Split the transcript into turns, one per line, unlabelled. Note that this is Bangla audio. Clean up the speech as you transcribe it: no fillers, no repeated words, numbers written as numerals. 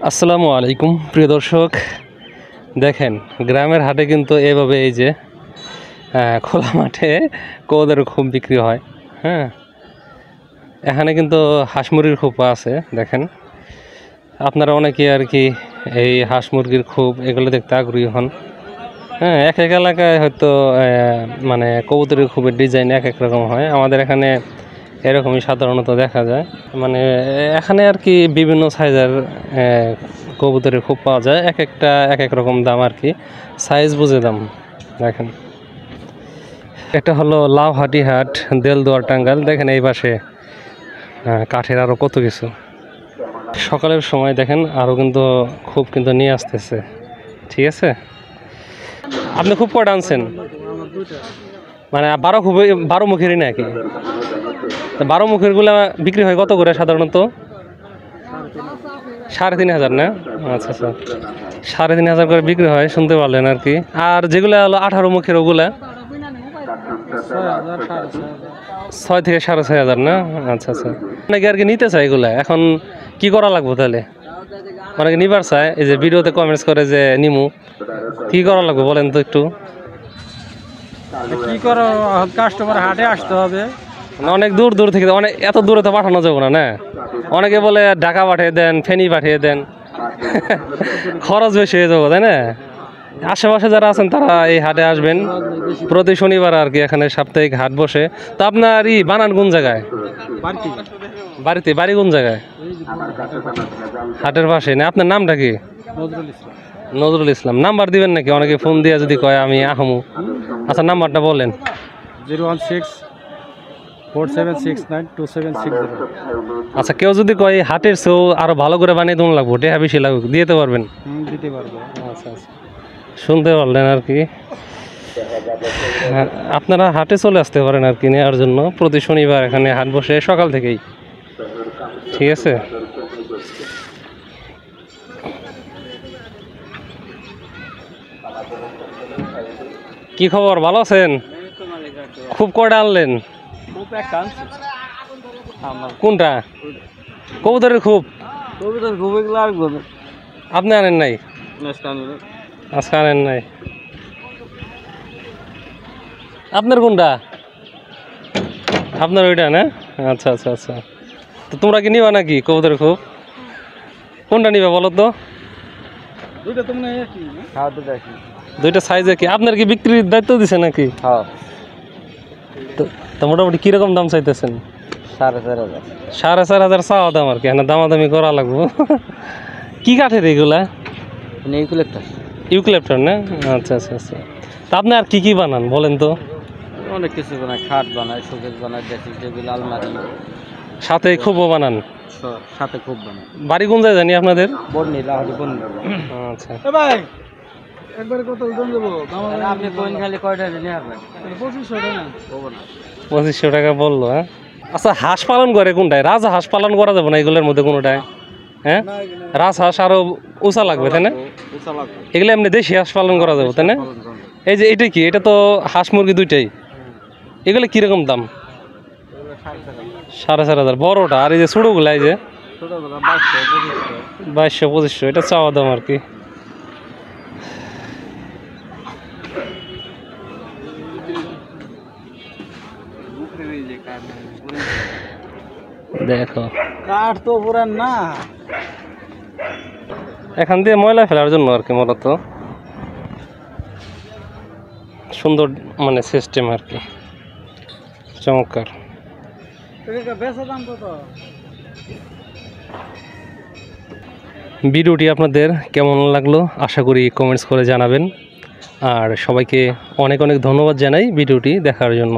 আসসালামু আলাইকুম প্রিয় দর্শক, দেখেন গ্রামের হাটে কিন্তু এভাবে এই যে খোলা মাঠে কবুতরের খুব বিক্রি হয়। হ্যাঁ, এখানে কিন্তু হাঁস মুরগির খোপা আছে। দেখেন আপনারা অনেকে আর কি এই হাঁস মুরগির খোপ এগুলো দেখতে আগ্রহী হন। হ্যাঁ, এক এক এলাকায় হয়তো মানে কবুতরের খোপের ডিজাইন এক এক রকম হয়। আমাদের এখানে এরকমই সাধারণত দেখা যায়। মানে এখানে আর কি বিভিন্ন সাইজের কবুতরের খোপ পাওয়া যায়, এক একটা এক এক রকম দাম আর কি, সাইজ বুঝে দাম। দেখেন এটা হলো লাউহাটি হাট, দেলদুয়ার টাঙ্গাইল। দেখেন এই পাশে কাঠের আরও কত কিছু। সকালের সময় দেখেন আরও কিন্তু খুব কিন্তু নিয়ে আসতেছে। ঠিক আছে, আপনি খুব কটা আনছেন? মানে 12 মুখেরই নাকি? 12 মুখের গুলা বিক্রি হয় কত করে সাধারণত? 3,500 না? আচ্ছা আচ্ছা, 3,500 করে বিক্রি হয়, শুনতে পারলেন আর কি। আর যেগুলো হলো 18 মুখের ওগুলা 6 থেকে 6,500 না? আচ্ছা আচ্ছা, অনেকে আর কি নিতে চায় এগুলা। এখন কি করা লাগবে তাহলে? অনেকে নিবার চায়, এই যে ভিডিওতে কমেন্টস করে যে নিমু, কি করা লাগবে বলেন তো একটু।
কি করো, কাস্টমার হাটে আসতে হবে।
অনেক দূর দূর থেকে, অনেক এত দূরে তো পাঠানো যাবে না। অনেকে বলে ঢাকা পাঠিয়ে দেন, ফেনী পাঠিয়ে দেন, খরচ বেশি হয়ে যাবো, তাই না? আশেপাশে যারা আছেন তারা এই হাটে আসবেন প্রতি শনিবার আর কি। এখানে সাপ্তাহিক হাট বসে। তো আপনার বানান কোন জায়গায়? বাড়িতে বাড়ি কোন জায়গায়? হাটের পাশে না? আপনার নামটা কি? নজরুল ইসলাম। নাম্বার দিবেন নাকি? অনেকে ফোন দিয়ে যদি কয় আমি আহমু। আচ্ছা, নাম্বারটা বলেন।
01647692760।
আচ্ছা, কেউ যদি কয় হাটের চেয়েও আরো ভালো করে বানিয়ে দেওয়া লাগবো, টেহা বেশি লাগুক, দিতে পারবেন?
দিতে পারবো।
আচ্ছা আচ্ছা, শুনতে পারলেন আর কি। আপনারা হাটে চলে আসতে পারেন আর কি নেওয়ার জন্য। প্রতি শনিবার এখানে হাট বসে সকাল থেকেই। ঠিক আছে, কি খবর? ভালো আছেন? খুব কয়টা আনলেন? কোনটা? কবুতরের খুব? আপনি আনেন নাই? আজকে আনেন নাই? আপনার কোনটা? আপনার ওইটা না? আচ্ছা আচ্ছা আচ্ছা, তো তোমরা কি নিবা নাকি কবুতরের খুব? কোনটা নিবা বলো তো? দুইটা সাইজে কি? আপনার কি বিক্রির দায়িত্ব দিছে নাকি? তো মোটামুটি কিরকম দাম চাইতেছেন?
4,500।
4,500 চাওয়া দাম আর কি, হ্যাঁ দামাদামি করা লাগবো। কি কাঠের এগুলা? ইউক্যালিপ্টাস না? আচ্ছা আচ্ছা আচ্ছা, তা আপনি আর কি বানান বলেন তো?
অনেক কিছু বানায়, খাট বানায়, শোকেস বানায়, ড্রেসিং টেবিল, আলমারি,
সাথে খুবও বানান?
সাথে খুব বানায়।
বাড়ি কোন যায় জানি আপনাদের?
বর্ণি, লাহোরি বর্ণি।
আচ্ছা
ভাই একবারে কত ওজন দেবো? আপনি কোন খালি কয়টা নিয়ে আসবেন? 2500 টাকা।
2500 টাকা বললো। হ্যাঁ, আচ্ছা, হাঁস পালন করে কোনটায়? রাজা হাঁস পালন করা যাবে না এগুলোর মধ্যে কোনোটায়? হ্যাঁ, রাজহাঁস আরো উঁচা লাগবে, তাই না? এগুলো এমনি দেশি হাঁস পালন করা যাবে, তাই না? এই যে এটা কি? এটা তো হাঁস মুরগি দুইটাই। এগুলো কিরকম দাম? 4,500 বড়টা। আর এই যে ছোটোগুলা, এই যে 2200-2500, এটা চাওয়া দাম আর কি। দেখো
কাঠ তো পুরান না,
এখান দিয়ে ময়লা ফেলার জন্য আর কি, মূলত সুন্দর মানে সিস্টেম আর কি, চমৎকার। ভিডিওটি আপনাদের কেমন লাগলো আশা করি কমেন্টস করে জানাবেন। আর সবাইকে অনেক অনেক ধন্যবাদ জানাই ভিডিওটি দেখার জন্য।